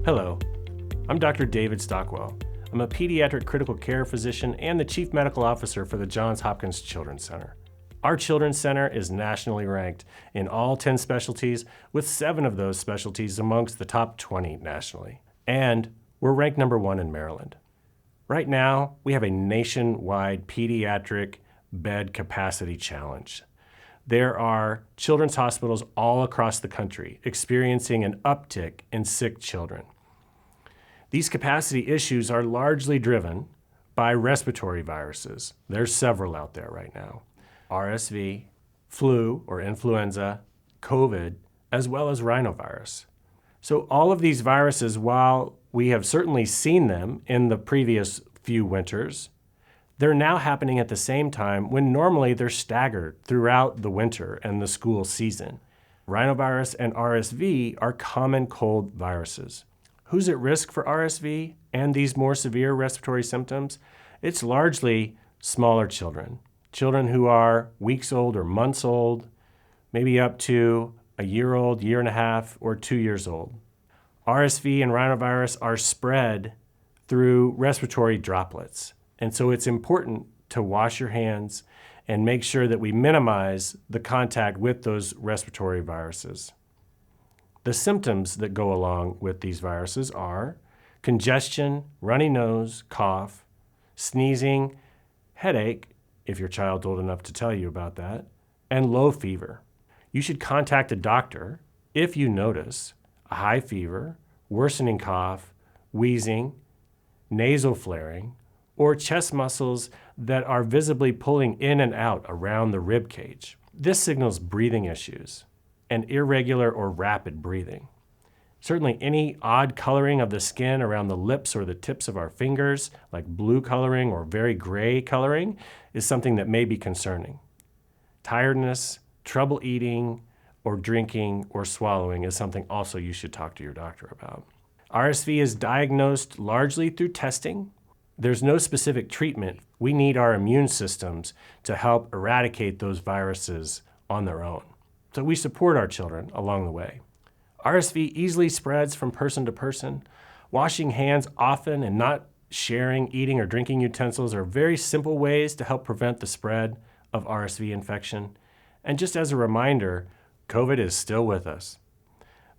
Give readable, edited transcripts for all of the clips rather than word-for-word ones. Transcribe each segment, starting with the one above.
Hello, I'm Dr. David Stockwell. I'm a pediatric critical care physician and the Chief Medical Officer for the Johns Hopkins Children's Center. Our Children's Center is nationally ranked in all 10 specialties, with 7 of those specialties amongst the top 20 nationally. And we're ranked number 1 in Maryland. Right now, we have a nationwide pediatric bed capacity challenge. There are children's hospitals all across the country experiencing an uptick in sick children. These capacity issues are largely driven by respiratory viruses. There's several out there right now. RSV, flu or influenza, COVID, as well as rhinovirus. So all of these viruses, while we have certainly seen them in the previous few winters, they're now happening at the same time when normally they're staggered throughout the winter and the school season. Rhinovirus and RSV are common cold viruses. Who's at risk for RSV and these more severe respiratory symptoms? It's largely smaller children. Children who are weeks old or months old, maybe up to a year old, year and a half, or 2 years old. RSV and rhinovirus are spread through respiratory droplets. And so it's important to wash your hands and make sure that we minimize the contact with those respiratory viruses. The symptoms that go along with these viruses are congestion, runny nose, cough, sneezing, headache, if your child's old enough to tell you about that, and low fever. You should contact a doctor if you notice a high fever, worsening cough, wheezing, nasal flaring, or chest muscles that are visibly pulling in and out around the rib cage. This signals breathing issues and irregular or rapid breathing. Certainly any odd coloring of the skin around the lips or the tips of our fingers, like blue coloring or very gray coloring, is something that may be concerning. Tiredness, trouble eating or drinking or swallowing is something also you should talk to your doctor about. RSV is diagnosed largely through testing. There's no specific treatment. We need our immune systems to help eradicate those viruses on their own. So we support our children along the way. RSV easily spreads from person to person. Washing hands often and not sharing eating or drinking utensils are very simple ways to help prevent the spread of RSV infection. And just as a reminder, COVID is still with us.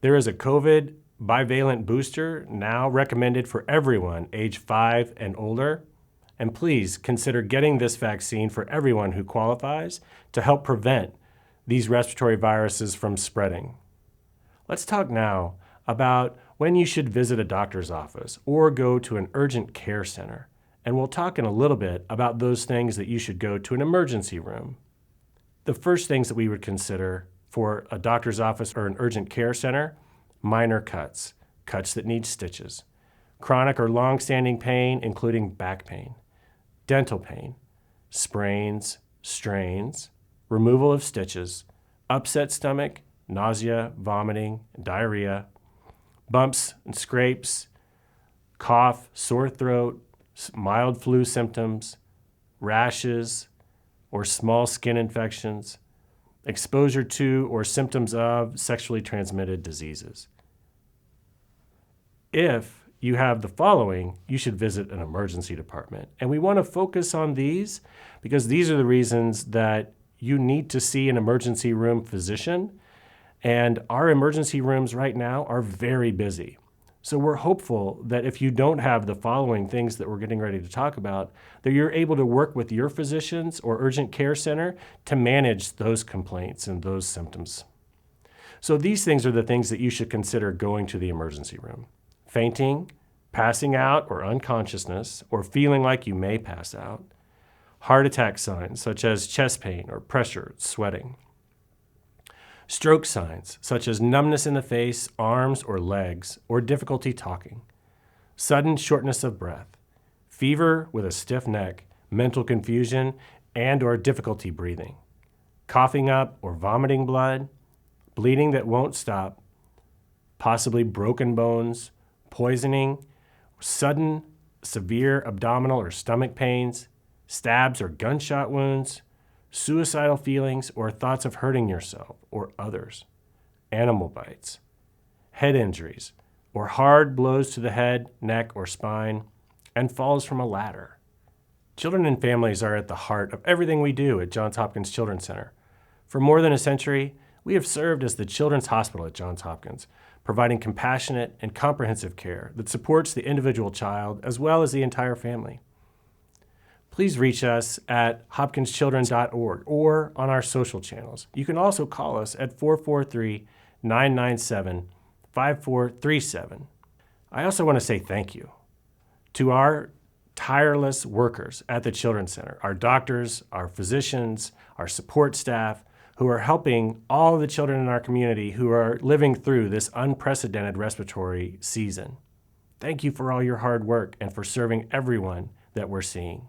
There is a COVID bivalent booster now recommended for everyone age 5 and older. And please consider getting this vaccine for everyone who qualifies to help prevent these respiratory viruses from spreading. Let's talk now about when you should visit a doctor's office or go to an urgent care center. And we'll talk in a little bit about those things that you should go to an emergency room. The first things that we would consider for a doctor's office or an urgent care center: minor cuts, cuts that need stitches, chronic or long-standing pain, including back pain, dental pain, sprains, strains, removal of stitches, upset stomach, nausea, vomiting, diarrhea, bumps and scrapes, cough, sore throat, mild flu symptoms, rashes or small skin infections, exposure to or symptoms of sexually transmitted diseases. If you have the following, you should visit an emergency department. And we want to focus on these because these are the reasons that you need to see an emergency room physician. And our emergency rooms right now are very busy. So we're hopeful that if you don't have the following things that we're getting ready to talk about, that you're able to work with your physicians or urgent care center to manage those complaints and those symptoms. So these things are the things that you should consider going to the emergency room: fainting, passing out or unconsciousness, or feeling like you may pass out; heart attack signs such as chest pain or pressure, sweating; stroke signs such as numbness in the face, arms or legs, or difficulty talking; sudden shortness of breath; fever with a stiff neck, mental confusion, and or difficulty breathing; coughing up or vomiting blood; bleeding that won't stop; possibly broken bones; poisoning; sudden severe abdominal or stomach pains; stabs or gunshot wounds; suicidal feelings or thoughts of hurting yourself or others; animal bites; head injuries; or hard blows to the head, neck, or spine, and falls from a ladder. Children and families are at the heart of everything we do at Johns Hopkins Children's Center. For more than a century, we have served as the Children's Hospital at Johns Hopkins, providing compassionate and comprehensive care that supports the individual child as well as the entire family. Please reach us at hopkinschildren.org or on our social channels. You can also call us at 443-997-5437. I also want to say thank you to our tireless workers at the Children's Center, our doctors, our physicians, our support staff, who are helping all of the children in our community who are living through this unprecedented respiratory season. Thank you for all your hard work and for serving everyone that we're seeing.